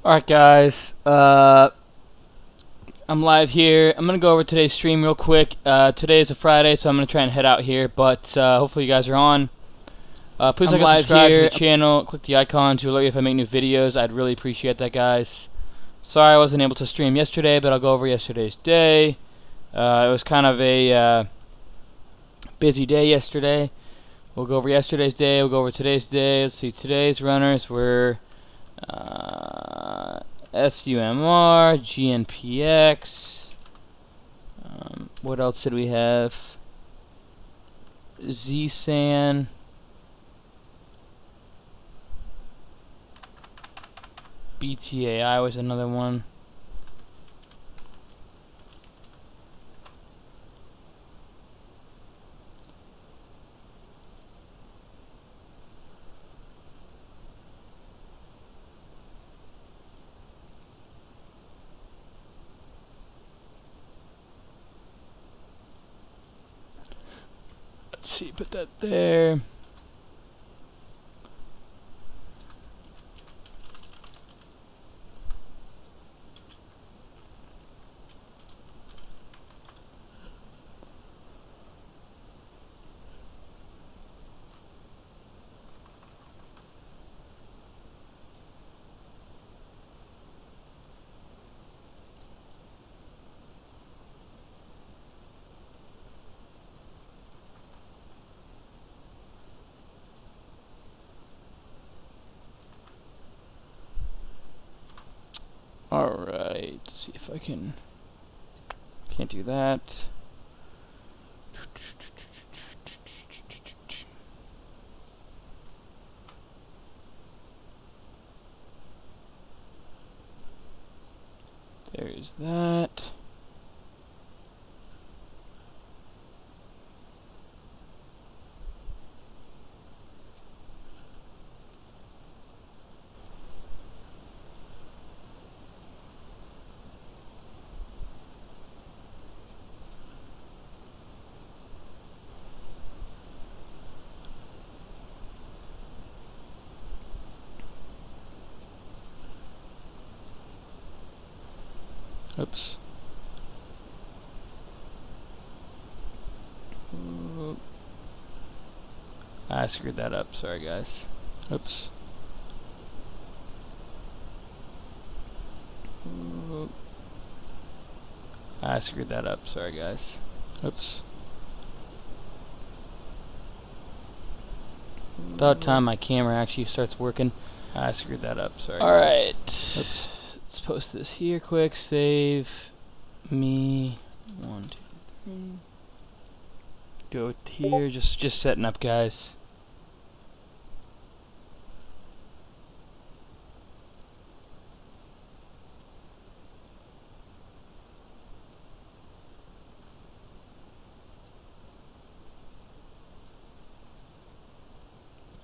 Alright guys, I'm live here. I'm going to go over today's stream real quick. Today is a Friday, so I'm going to try and head out here, but hopefully you guys are on. Please like and subscribe to the channel, click the icon to alert you if I make new videos. I'd really appreciate that, guys. Sorry I wasn't able to stream yesterday, but I'll go over yesterday's day. It was kind of a busy day yesterday. We'll go over yesterday's day, we'll go over today's day. Let's see, today's runners were SUMR, GNPX. What else did we have? ZSAN. BTAI was another one. Let's see, put that there. Alright, let's see if I can't do that. There's that. Oops. I screwed that up. Sorry, guys. Oops. I screwed that up. Sorry, guys. Oops. About time my camera actually starts working. I screwed that up. Sorry. All right. Oops. Let's post this here quick. Save me. 1, 2, 3. Go here. Just setting up, guys.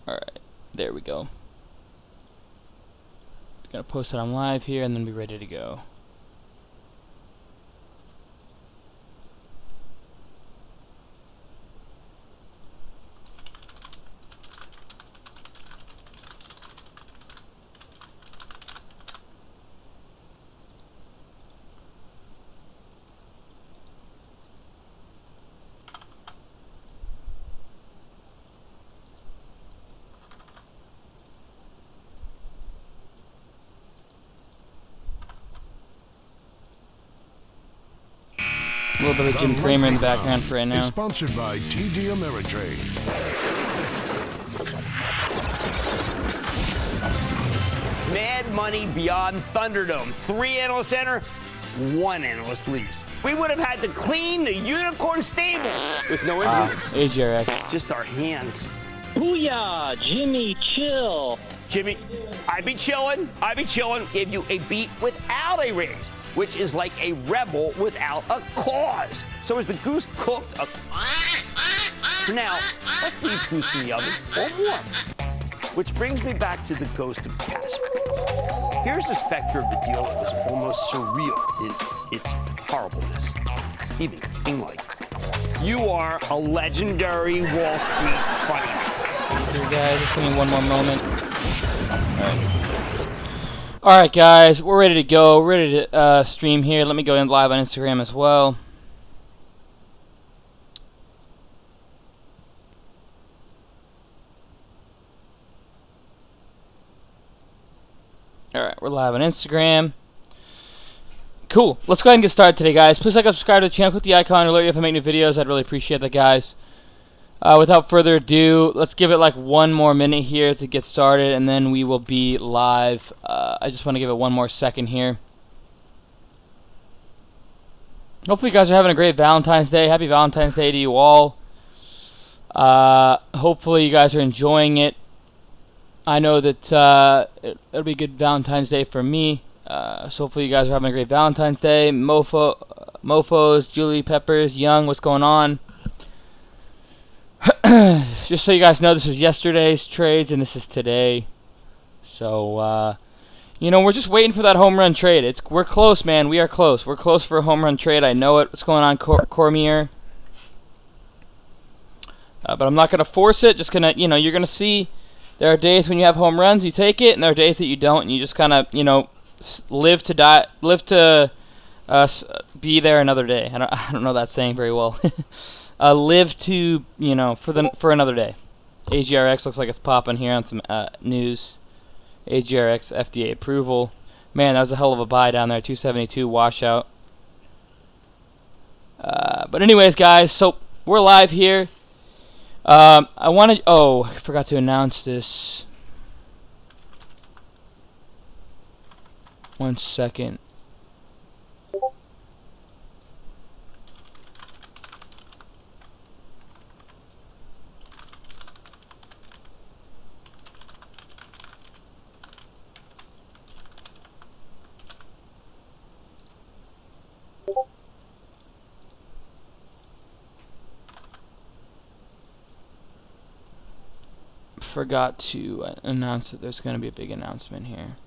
All right. There we go. Gonna post it on live here and then be ready to go. A little bit of Jim Cramer in the background for right now. Sponsored by TD Ameritrade. Mad Money Beyond Thunderdome. 3 analysts enter, 1 analyst leaves. We would have had to clean the unicorn stables with no injuries. AGRX. Just our hands. Booyah, Jimmy, chill. Jimmy, I be chillin'. Give you a beat without a raise, which is like a rebel without a cause. So is the goose cooked? For now, let's leave goose in the oven or warm. Which brings me back to the ghost of Casper. Here's the specter of the deal that was almost surreal in its horribleness, even king-like. You are a legendary Wall Street funny. Here, guys, just give me one more moment. Alright. All right, guys, we're ready to go. We're ready to stream here. Let me go in live on Instagram as well. All right, we're live on Instagram. Cool. Let's go ahead and get started today, guys. Please like and subscribe to the channel. Click the icon to alert you if I make new videos. I'd really appreciate that, guys. Without further ado, let's give it like one more minute here to get started, and then we will be live. I just want to give it one more second here. Hopefully you guys are having a great Valentine's Day. Happy Valentine's Day to you all. Hopefully you guys are enjoying it. I know that it'll be a good Valentine's Day for me. So hopefully you guys are having a great Valentine's Day. Mofos, Julie Peppers, Young, what's going on? Just so you guys know, this is yesterday's trades and this is today. So, you know, we're just waiting for that home run trade. We're close, man. We are close. We're close for a home run trade. I know it. What's going on, Cormier? But I'm not going to force it. Just going to, you know, you're going to see there are days when you have home runs, you take it, and there are days that you don't, and you just kind of, you know, live to be there another day. I don't know that saying very well. Live to, you know, for another day. AGRX looks like it's popping here on some news. AGRX FDA approval. Man, that was a hell of a buy down there. 272 washout. But anyways, guys, so we're live here. I forgot to announce this. One second. Forgot to announce that there's going to be a big announcement here.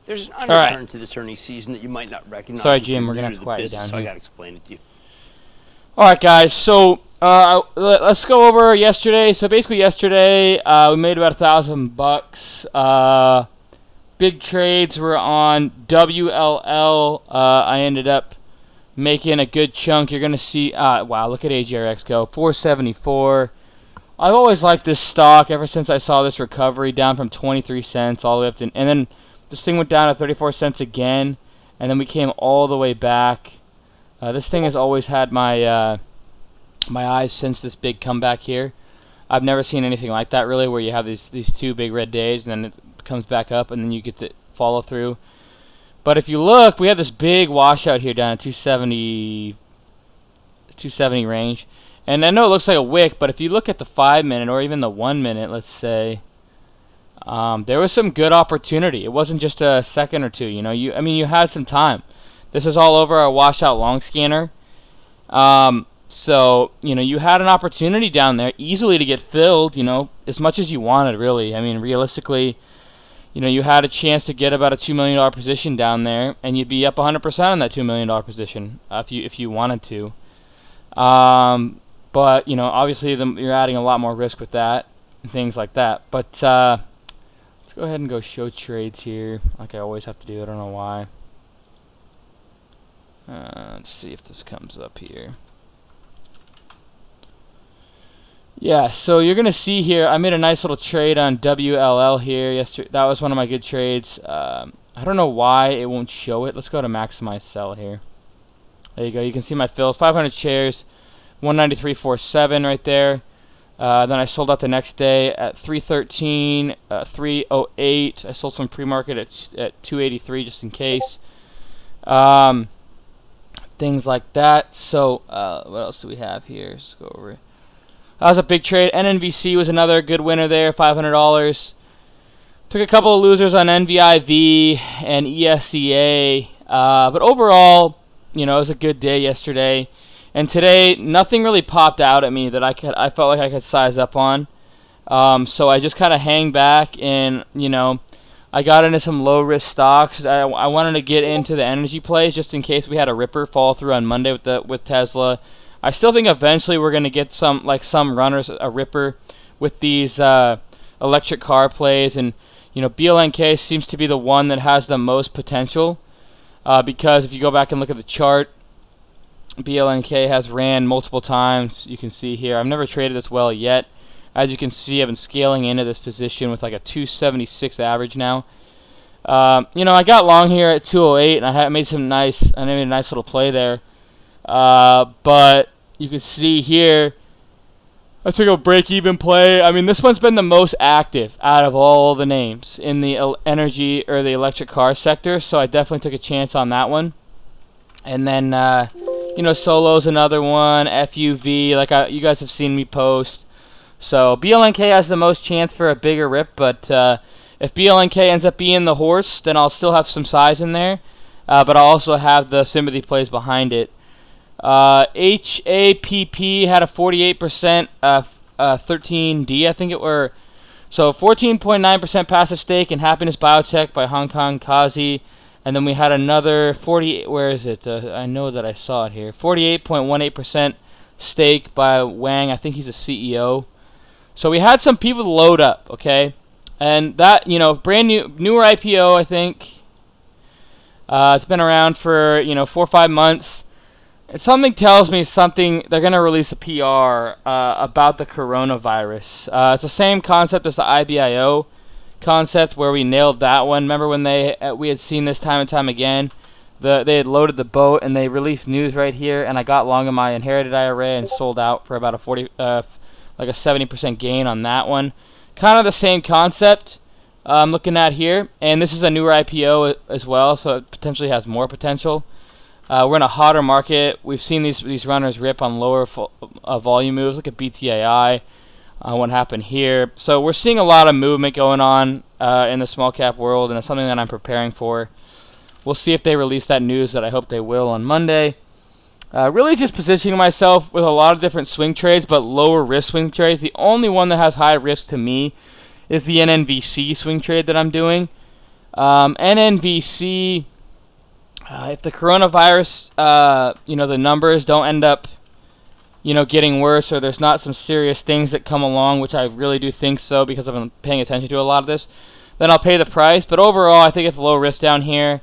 There's an undercurrent to this earnings season that you might not recognize. Sorry, Jim, we're going to have to quiet you down so here. I got to explain it to you. Alright, guys, so let's go over yesterday. So basically yesterday, we made about $1,000. Big trades were on WLL. I ended up making a good chunk. You're going to see, wow, look at AGRX go, 474. I've always liked this stock ever since I saw this recovery down from 23 cents all the way up to, and then this thing went down to 34 cents again, and then we came all the way back. This thing has always had my my eyes since this big comeback here. I've never seen anything like that really, where you have these two big red days and then it comes back up and then you get to follow through. But if you look, we have this big washout here down at 270 range. And I know it looks like a wick, but if you look at the 5 minute or even the 1 minute, let's say, there was some good opportunity. It wasn't just a second or two, you know. I mean, you had some time. This is all over our washout long scanner. So, you know, you had an opportunity down there easily to get filled, you know, as much as you wanted, really. I mean, realistically, you know, you had a chance to get about a $2 million position down there, and you'd be up 100% on that $2 million position if you wanted to. But, you know, obviously you're adding a lot more risk with that and things like that. But let's go ahead and go show trades here, like I always have to do. I don't know why. Let's see if this comes up here. Yeah, so you're going to see here, I made a nice little trade on WLL here yesterday. That was one of my good trades. I don't know why it won't show it. Let's go to maximize sell here. There you go. You can see my fills. 500 shares, 193.47 right there. Then I sold out the next day at 313, 308. I sold some pre-market at 283 just in case. Things like that. So what else do we have here? Let's go over it. That was a big trade. NNVC was another good winner there, $500. Took a couple of losers on NVIV and ESCA. But overall, you know, it was a good day yesterday. And today, nothing really popped out at me that I felt like I could size up on. So I just kind of hang back, and I got into some low risk stocks. I wanted to get into the energy plays just in case we had a ripper fall through on Monday with Tesla. I still think eventually we're going to get some runners, a ripper with these electric car plays, and BLNK seems to be the one that has the most potential because if you go back and look at the chart, BLNK has ran multiple times. You can see here, I've never traded this well yet. As you can see, I've been scaling into this position with like a 276 average now. I got long here at 208, and I made a nice little play there. But you can see here, I took a break-even play. I mean, this one's been the most active out of all the names in the energy or the electric car sector, so I definitely took a chance on that one. And then, Solo's another one, FUV, you guys have seen me post. So BLNK has the most chance for a bigger rip, but if BLNK ends up being the horse, then I'll still have some size in there, but I'll also have the sympathy plays behind it. HAPP had a 48% 13D, I think it were. So 14.9% passive stake in Happiness Biotech by Hong Kong Kazi. And then we had another 48, where is it? I know that I saw it here. 48.18% stake by Wang. I think he's a CEO. So we had some people load up, okay? And that, brand newer IPO, I think. It's been around for, 4 or 5 months. And something tells me they're going to release a PR about the coronavirus. It's the same concept as the IBIO concept where we nailed that one. Remember when we had seen this time and time again? They had loaded the boat and they released news right here, and I got long in my inherited IRA and sold out for about a 70% gain on that one. Kind of the same concept I'm looking at here, and this is a newer IPO as well, so it potentially has more potential. We're in a hotter market. We've seen these runners rip on lower volume moves. Look at BTAI. What happened here? So we're seeing a lot of movement going on in the small cap world, and it's something that I'm preparing for. We'll see if they release that news that I hope they will on Monday. Really just positioning myself with a lot of different swing trades, but lower risk swing trades. The only one that has high risk to me is the NNVC swing trade that I'm doing. NNVC, if the coronavirus, the numbers don't end up, getting worse, or there's not some serious things that come along, which I really do think so because I've been paying attention to a lot of this, then I'll pay the price. But overall, I think it's low risk down here.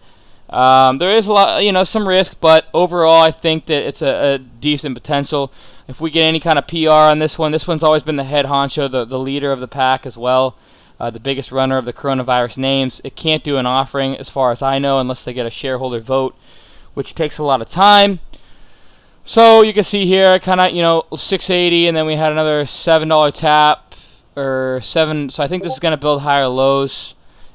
There is a lot, some risk, but overall, I think that it's a decent potential. If we get any kind of PR on this one's always been the head honcho, the leader of the pack as well, the biggest runner of the coronavirus names. It can't do an offering, as far as I know, unless they get a shareholder vote, which takes a lot of time. So you can see here, kind of, 680, and then we had another $7 tap, or 7. So I think this is going to build higher lows,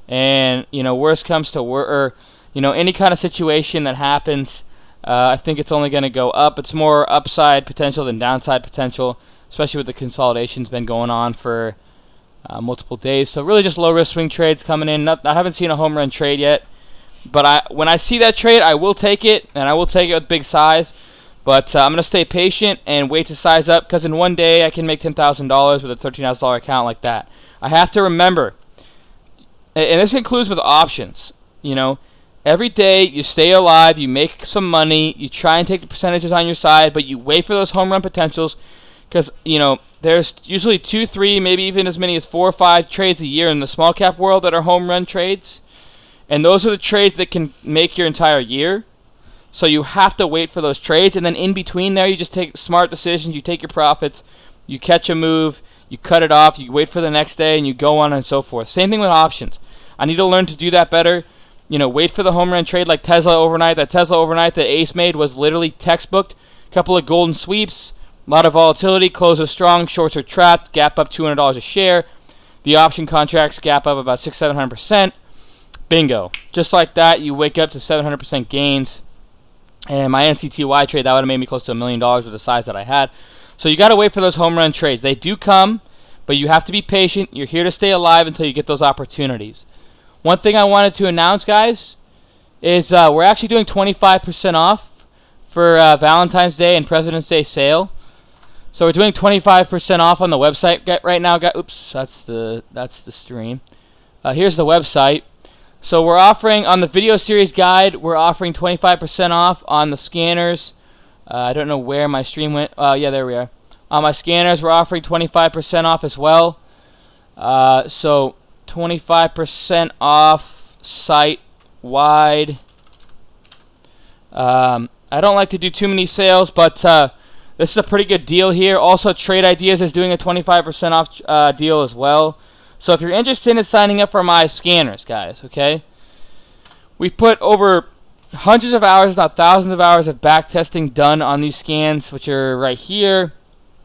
and worst comes to worst, or any kind of situation that happens, I think it's only going to go up. It's more upside potential than downside potential, especially with the consolidation's been going on for multiple days. So really just low risk swing trades coming in. I haven't seen a home run trade yet, but when I see that trade, I will take it, and I will take it with big size. But I'm going to stay patient and wait to size up, because in one day I can make $10,000 with a $13,000 account like that. I have to remember, and this includes with options, every day you stay alive, you make some money, you try and take the percentages on your side, but you wait for those home run potentials, because, there's usually 2, 3, maybe even as many as 4 or 5 trades a year in the small cap world that are home run trades. And those are the trades that can make your entire year. So you have to wait for those trades, and then in between there, you just take smart decisions. You take your profits, you catch a move, you cut it off, you wait for the next day, and you go on and so forth. Same thing with options. I need to learn to do that better. Wait for the home run trade like Tesla overnight. That Tesla overnight that Ace made was literally textbooked. A couple of golden sweeps, a lot of volatility, closes strong, shorts are trapped, gap up $200 a share. The option contracts gap up about 600-700%. Bingo. Just like that, you wake up to 700% gains. And my NCTY trade, that would have made me close to $1 million with the size that I had. So you got to wait for those home run trades. They do come, but you have to be patient. You're here to stay alive until you get those opportunities. One thing I wanted to announce, guys, is we're actually doing 25% off for Valentine's Day and President's Day sale. So we're doing 25% off on the website right now. Oops, that's the stream. Here's the website. So we're offering on the video series guide. We're offering 25% off on the scanners. I don't know where my stream went. Yeah, there we are. On my scanners, we're offering 25% off as well. So 25% off site wide. I don't like to do too many sales, but this is a pretty good deal here. Also, Trade Ideas is doing a 25% off deal as well. So if you're interested in signing up for my scanners, guys, okay? We've put over hundreds of hours, if not thousands of hours of back testing done on these scans, which are right here,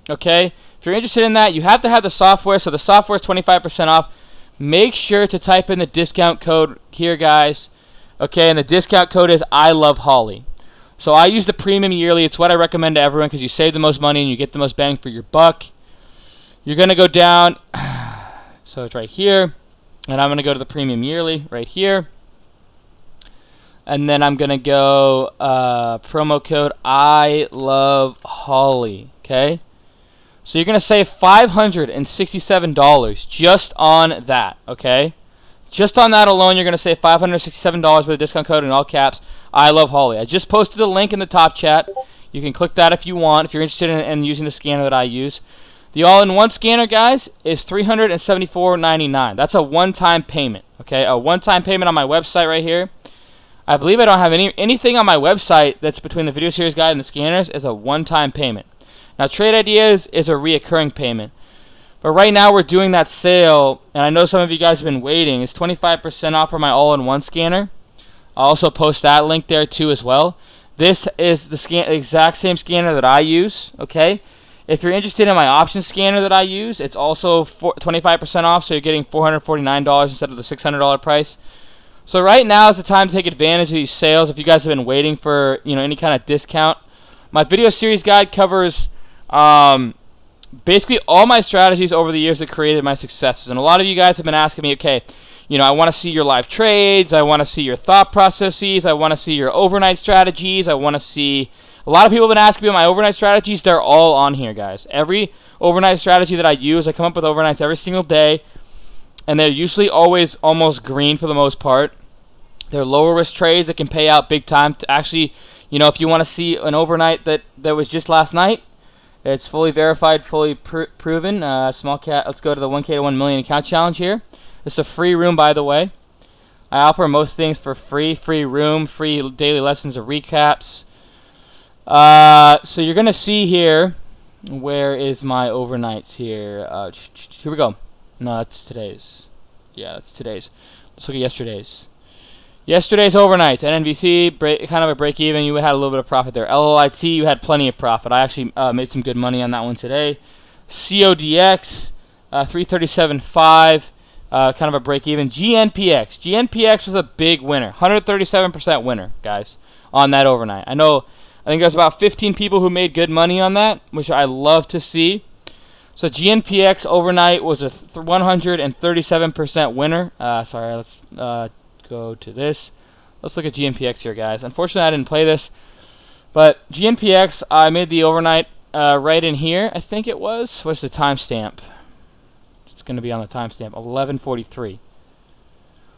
okay? If you're interested in that, you have to have the software. So the software is 25% off. Make sure to type in the discount code here, guys, okay? And the discount code is I Love Holly. So I use the premium yearly. It's what I recommend to everyone because you save the most money and you get the most bang for your buck. You're going to go down. So it's right here. And I'm going to go to the premium yearly right here. And then I'm going to go promo code I Love Holly. Okay? So you're going to save $567 just on that. Okay? Just on that alone, you're going to save $567 with a discount code in all caps. I Love Holly. I just posted a link in the top chat. You can click that if you want, if you're interested in using the scanner that I use. The all-in-one scanner, guys, is $374.99. That's a one-time payment, okay? A one-time payment on my website right here. I believe I don't have anything on my website that's between the video series guide and the scanners is a one-time payment. Now, Trade Ideas is a reoccurring payment. But right now we're doing that sale, and I know some of you guys have been waiting. It's 25% off for my all-in-one scanner. I'll also post that link there too as well. This is the exact same scanner that I use, okay? If you're interested in my option scanner that I use, it's also 25% off, so you're getting $449 instead of the $600 price. So right now is the time to take advantage of these sales if you guys have been waiting for any kind of discount. My video series guide covers basically all my strategies over the years that created my successes. And a lot of you guys have been asking me, okay, I want to see your live trades. I want to see your thought processes. I want to see your overnight strategies. I want to see... A lot of people have been asking me about my overnight strategies. They're all on here, guys. Every overnight strategy that I use, I come up with overnights every single day. And they're usually always almost green for the most part. They're lower risk trades that can pay out big time. To actually, if you want to see an overnight that was just last night, it's fully verified, fully proven. Small cat. Let's go to the 1K-1Mil account challenge here. It's a free room, by the way. I offer most things for free. Free room, free daily lessons or recaps. So you're going to see here, where is my overnights here? Here we go. No, that's today's. Yeah, that's today's. Let's look at yesterday's. Yesterday's overnights. NNVC, kind of a break even. You had a little bit of profit there. LLIT, you had plenty of profit. I actually made some good money on that one today. CODX, 337.5. Kind of a break even. GNPX. GNPX was a big winner. 137% winner, guys, on that overnight. I think there's about 15 people who made good money on that, which I love to see. So GNPX overnight was a 137% winner. Sorry, let's go to this. Let's look at GNPX here, guys. Unfortunately, I didn't play this. But GNPX, I made the overnight right in here, I think it was. What's the timestamp? It's going to be on the timestamp, 11:43.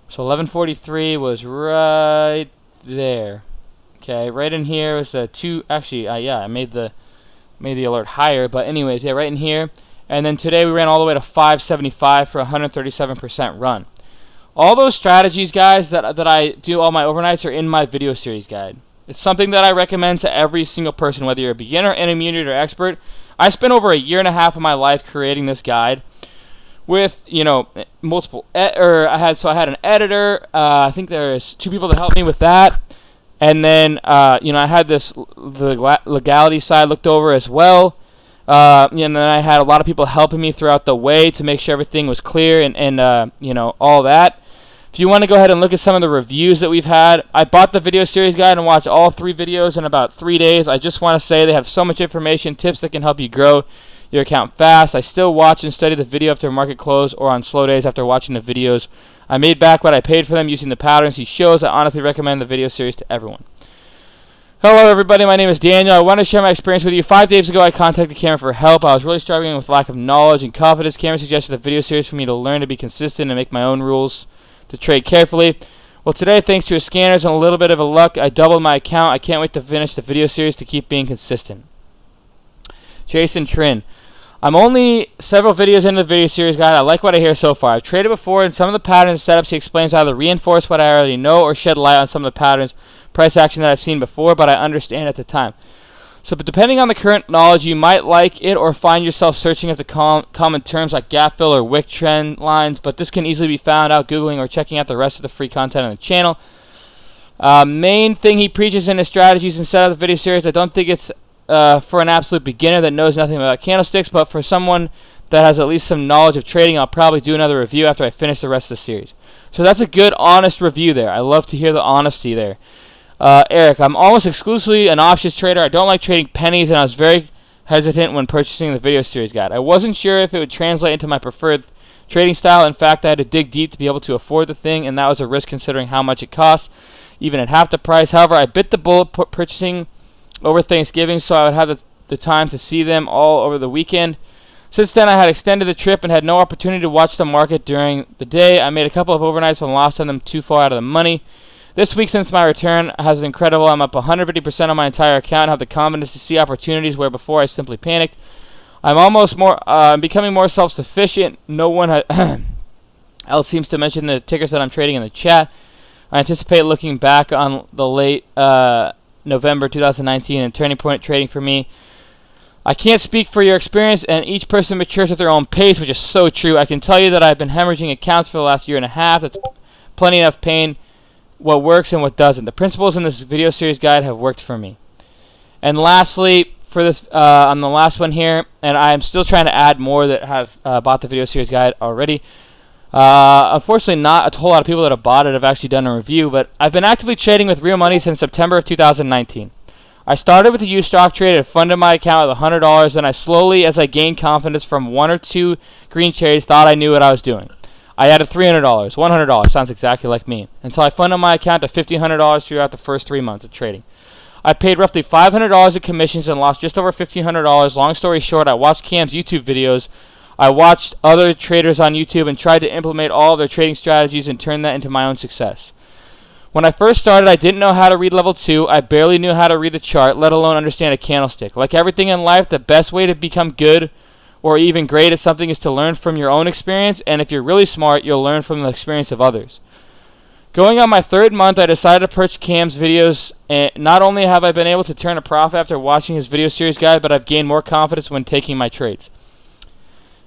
So 11:43 was right there. Okay, right in here was the two. Actually, yeah, I made the alert higher, but anyways, yeah, right in here. And then today we ran all the way to 575 for a 137% run. All those strategies, guys, that I do all my overnights are in my video series guide. It's something that I recommend to every single person, whether you're a beginner, intermediate, or expert. I spent over a year and a half of my life creating this guide with, multiple. I had an editor. I think there's 2 people that helped me with that. And then, I had the legality side looked over as well. And then I had a lot of people helping me throughout the way to make sure everything was clear and all that. If you want to go ahead and look at some of the reviews that we've had, I bought the video series guide and watched all 3 videos in about 3 days. I just want to say they have so much information, tips that can help you grow your account fast. I still watch and study the video after market close or on slow days after watching the videos. I made back what I paid for them using the patterns he shows. I honestly recommend the video series to everyone. Hello everybody, my name is Daniel. I want to share my experience with you. 5 days ago I contacted Cameron for help. I was really struggling with lack of knowledge and confidence. Cameron suggested a video series for me to learn to be consistent and make my own rules to trade carefully. Well, today, thanks to his scanners and a little bit of a luck, I doubled my account. I can't wait to finish the video series to keep being consistent. Jason Trin. I'm only several videos into the video series guide. I like what I hear so far. I've traded before, and some of the patterns and setups he explains either reinforce what I already know or shed light on some of the patterns, price action that I've seen before, but I understand at the time. So, but depending on the current knowledge, you might like it or find yourself searching up the common terms like gap fill or wick trend lines, but this can easily be found out Googling or checking out the rest of the free content on the channel. Main thing he preaches in his strategies and setup of the video series, I don't think it's for an absolute beginner that knows nothing about candlesticks, but for someone that has at least some knowledge of trading, I'll probably do another review after I finish the rest of the series. So that's a good, honest review there. I love to hear the honesty there. Eric, I'm almost exclusively an options trader. I don't like trading pennies, and I was very hesitant when purchasing the video series guide. I wasn't sure if it would translate into my preferred trading style. In fact, I had to dig deep to be able to afford the thing, and that was a risk considering how much it cost, even at half the price. However, I bit the bullet purchasing over Thanksgiving so I would have the time to see them all over the weekend. Since then, I had extended the trip and had no opportunity to watch the market during the day. I made a couple of overnights and lost on them too far out of the money. This week, since my return has been incredible, I'm up 150% on my entire account and have the confidence to see opportunities where before I simply panicked. I'm becoming more self-sufficient. No one else seems to mention the tickers that I'm trading in the chat. I anticipate looking back on the late November 2019 and turning point trading for me. I can't speak for your experience, and each person matures at their own pace, which is so true. I can tell you that I've been hemorrhaging accounts for the last year and a half. That's plenty enough pain. What works and what doesn't. The principles in this video series guide have worked for me. And lastly, for this, on the last one here, and I'm still trying to add more that have bought the video series guide already. Unfortunately, not a whole lot of people that have bought it have actually done a review, but I've been actively trading with real money since September of 2019. I started with a used stock trade and funded my account with $100, then I slowly, as I gained confidence from one or two green trades, thought I knew what I was doing. I added $300, $100, sounds exactly like me, until I funded my account to $1,500 throughout the first 3 months of trading. I paid roughly $500 in commissions and lost just over $1,500. Long story short, I watched Cam's YouTube videos. I watched other traders on YouTube and tried to implement all of their trading strategies and turn that into my own success. When I first started, I didn't know how to read level 2. I barely knew how to read the chart, let alone understand a candlestick. Like everything in life, the best way to become good or even great at something is to learn from your own experience, and if you're really smart, you'll learn from the experience of others. Going on my 3rd month, I decided to purchase Cam's videos, and not only have I been able to turn a profit after watching his video series guide, but I've gained more confidence when taking my trades.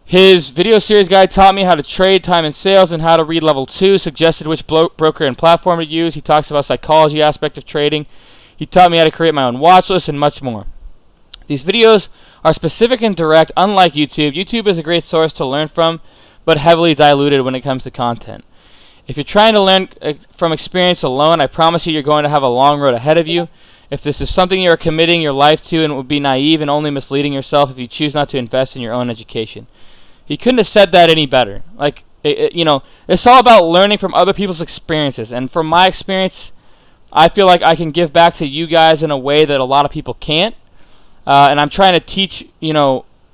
His video series guide taught me how to trade, time and sales, and how to read level 2, suggested which broker and platform to use. He talks about psychology aspect of trading. He taught me how to create my own watch list and much more. These videos are specific and direct, unlike YouTube. YouTube is a great source to learn from, but heavily diluted when it comes to content. If you're trying to learn from experience alone, I promise you you're going to have a long road ahead of you. If this is something you are committing your life to, and it would be naive and only misleading yourself if you choose not to invest in your own education. He couldn't have said that any better. Like, it's all about learning from other people's experiences. And from my experience, I feel like I can give back to you guys in a way that a lot of people can't. And I'm trying to teach,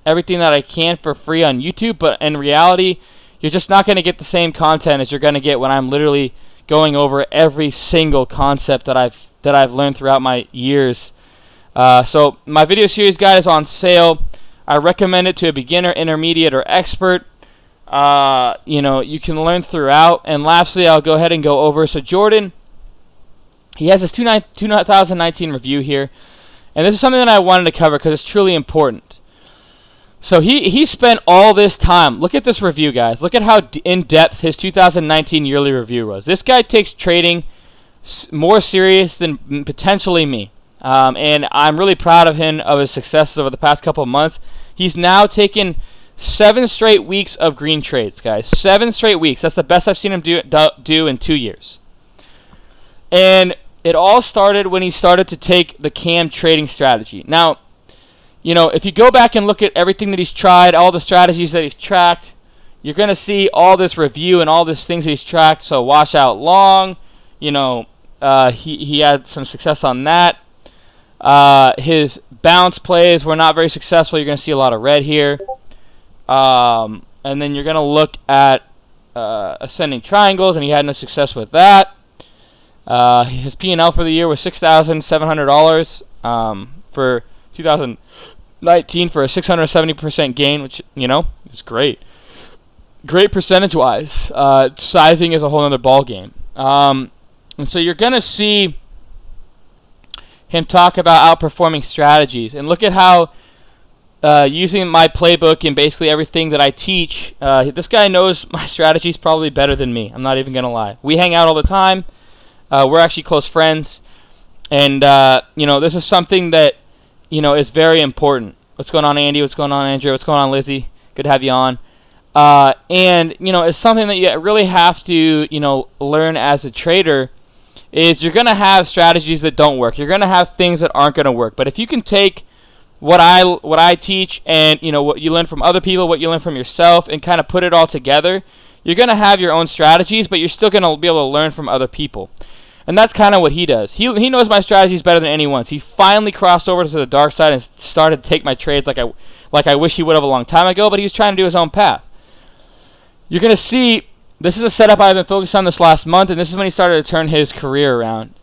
everything that I can for free on YouTube. But in reality, you're just not going to get the same content as you're going to get when I'm literally going over every single concept that I've learned throughout my years. So my video series guide is on sale. I recommend it to a beginner, intermediate, or expert. You can learn throughout. And lastly, I'll go ahead and go over. So Jordan, he has his 2019 review here. And this is something that I wanted to cover because it's truly important. So he spent all this time. Look at this review, guys. Look at how in-depth his 2019 yearly review was. This guy takes trading more serious than potentially me. And I'm really proud of him, of his successes over the past couple of months. He's now taken 7 straight weeks of green trades, guys. 7 straight weeks. That's the best I've seen him do in 2 years. And it all started when he started to take the Cam trading strategy. Now, if you go back and look at everything that he's tried, all the strategies that he's tracked, you're going to see all this review and all these things that he's tracked. So wash out long, he had some success on that. His bounce plays were not very successful. You're going to see a lot of red here. And then you're going to look at ascending triangles, and he had no success with that. His P&L for the year was $6,700 for 2019 for a 670% gain, which, you know, is great. Great percentage-wise. Sizing is a whole other ball game. And so you're going to see him talk about outperforming strategies. And look at how using my playbook and basically everything that I teach, this guy knows my strategies probably better than me. I'm not even going to lie. We hang out all the time. We're actually close friends. And, you know, this is something that, you know, is very important. What's going on, Andy? What's going on, Andrew? What's going on, Lizzie? Good to have you on. And, you know, it's something that you really have to, you know, learn as a trader is you're going to have strategies that don't work. You're going to have things that aren't going to work. But if you can take what I teach and, you know, what you learn from other people, what you learn from yourself, and kind of put it all together, you're going to have your own strategies, but you're still going to be able to learn from other people. And that's kind of what he does. He knows my strategies better than anyone. He finally crossed over to the dark side and started to take my trades like I wish he would have a long time ago, but he was trying to do his own path. You're going to see, this is a setup I've been focused on this last month, and this is when he started to turn his career around.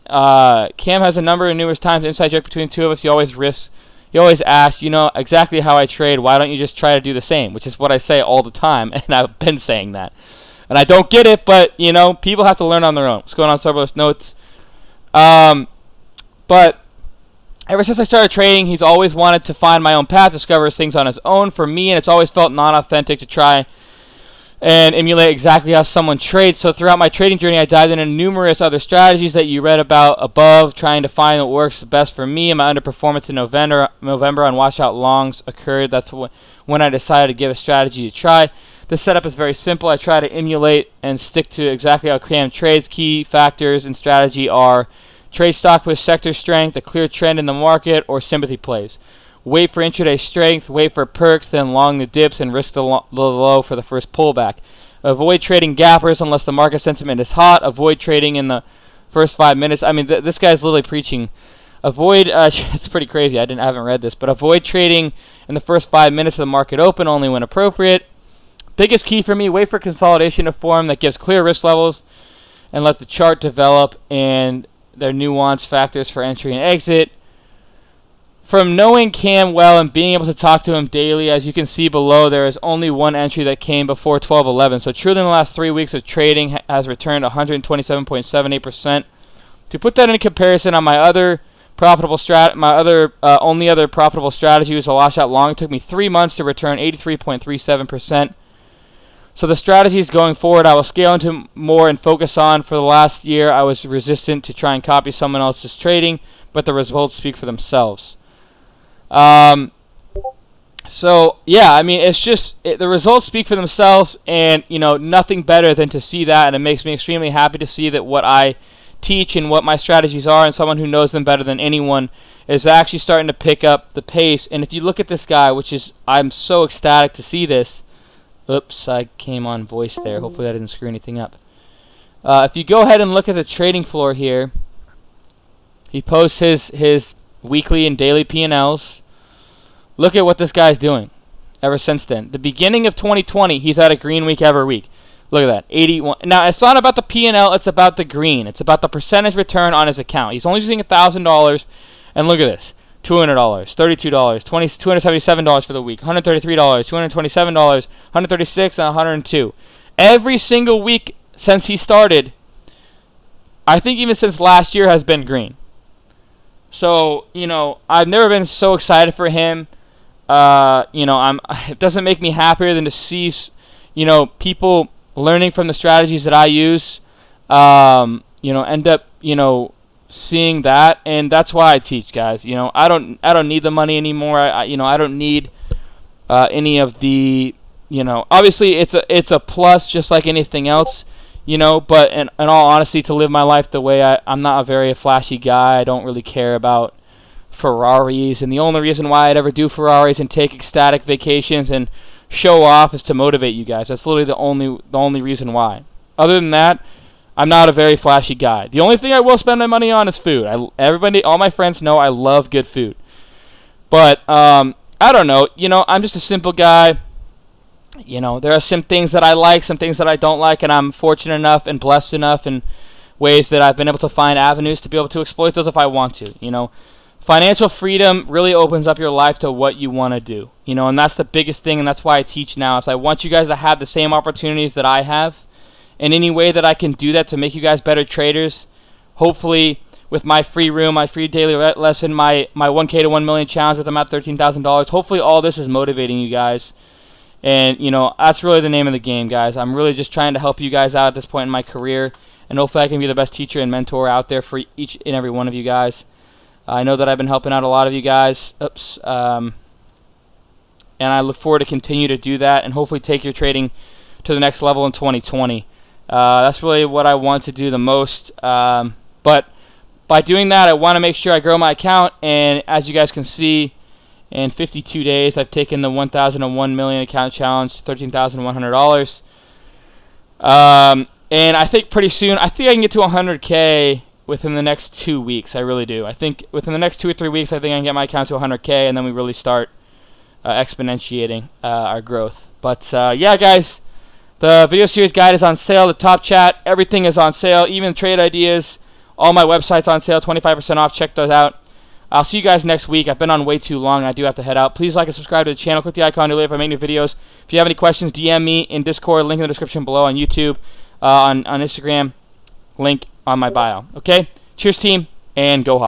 Cam has a number of numerous times inside joke between the two of us. He always asks, you know, exactly how I trade. Why don't you just try to do the same? Which is what I say all the time, and I've been saying that. And I don't get it, but, you know, people have to learn on their own. What's going on, Cerberus Notes? But ever since I started trading, he's always wanted to find my own path, discover things on his own for me, and it's always felt non-authentic to try and emulate exactly how someone trades. So throughout my trading journey, I dived into numerous other strategies that you read about above, trying to find what works the best for me. And my underperformance in November on washout longs occurred. That's when I decided to give a strategy a try. This setup is very simple. I try to emulate and stick to exactly how Cam trades. Key factors in strategy are trade stock with sector strength, a clear trend in the market, or sympathy plays. Wait for intraday strength, wait for perks, then long the dips, and risk the low for the first pullback. Avoid trading gappers unless the market sentiment is hot. Avoid trading in the first 5 minutes. I mean, this guy's literally preaching. Avoid, it's pretty crazy. I haven't read this, but avoid trading in the first 5 minutes of the market open, only when appropriate. Biggest key for me, wait for consolidation to form that gives clear risk levels, and let the chart develop and their nuanced factors for entry and exit. From knowing Cam well and being able to talk to him daily, as you can see below, there is only one entry that came before 12:11. So truly in the last 3 weeks of trading has returned 127.78%. To put that in comparison on my other profitable only other profitable strategy was a washout long. It took me 3 months to return 83.37%. So the strategies going forward I will scale into more and focus on. For the last year, I was resistant to try and copy someone else's trading, but the results speak for themselves. So yeah, I mean, it's just the results speak for themselves, and you know, nothing better than to see that, and it makes me extremely happy to see that what I teach and what my strategies are, and someone who knows them better than anyone is actually starting to pick up the pace. And if you look at this guy, which is, I'm so ecstatic to see this. Oops, I came on voice there. Hopefully that didn't screw anything up. If you go ahead and look at the trading floor here, he posts his weekly and daily P&Ls. Look at what this guy's doing ever since then. The beginning of 2020, he's had a green week every week. Look at that, 81. Now, it's not about the P&L, it's about the green. It's about the percentage return on his account. He's only using $1,000, and look at this. $200, $32, $277 for the week, $133, $227, $136, and $102. Every single week since he started, I think even since last year, has been green. So, you know, I've never been so excited for him. You know, it doesn't make me happier than to see, you know, people learning from the strategies that I use, you know, end up, you know, seeing that, and that's why I teach, guys. You know, I don't need the money anymore. You know, I don't need any of the, you know, obviously it's a plus just like anything else, you know, but in all honesty, to live my life the way I'm not a very flashy guy. I don't really care about Ferraris, and the only reason why I'd ever do Ferraris and take ecstatic vacations and show off is to motivate you guys. That's literally the only reason why. Other than that, I'm not a very flashy guy. The only thing I will spend my money on is food. All my friends know I love good food. But I don't know. You know, I'm just a simple guy. You know, there are some things that I like, some things that I don't like, and I'm fortunate enough and blessed enough in ways that I've been able to find avenues to be able to exploit those if I want to. You know, financial freedom really opens up your life to what you want to do. You know, and that's the biggest thing, and that's why I teach now. Is I want you guys to have the same opportunities that I have, in any way that I can do that to make you guys better traders. Hopefully, with my free room, my free daily lesson, my 1K to 1 million challenge with them at $13,000. Hopefully, all this is motivating you guys. And, you know, that's really the name of the game, guys. I'm really just trying to help you guys out at this point in my career. And hopefully I can be the best teacher and mentor out there for each and every one of you guys. I know that I've been helping out a lot of you guys. And I look forward to continue to do that and hopefully take your trading to the next level in 2020. That's really what I want to do the most. But by doing that, I want to make sure I grow my account. And as you guys can see, in 52 days, I've taken the 1,001 million account challenge, $13,100. And I think pretty soon, I think I can get to 100K within the next 2 weeks. I really do. I think within the next 2 or 3 weeks, I think I can get my account to 100K, and then we really start exponentiating our growth. But yeah, guys, the video series guide is on sale. The top chat, everything is on sale, even trade ideas. All my websites on sale, 25% off. Check those out. I'll see you guys next week. I've been on way too long. I do have to head out. Please like and subscribe to the channel. Click the icon to if I make new videos. If you have any questions, DM me in Discord. Link in the description below, on YouTube, on Instagram. Link on my bio. Okay? Cheers, team, and go hard.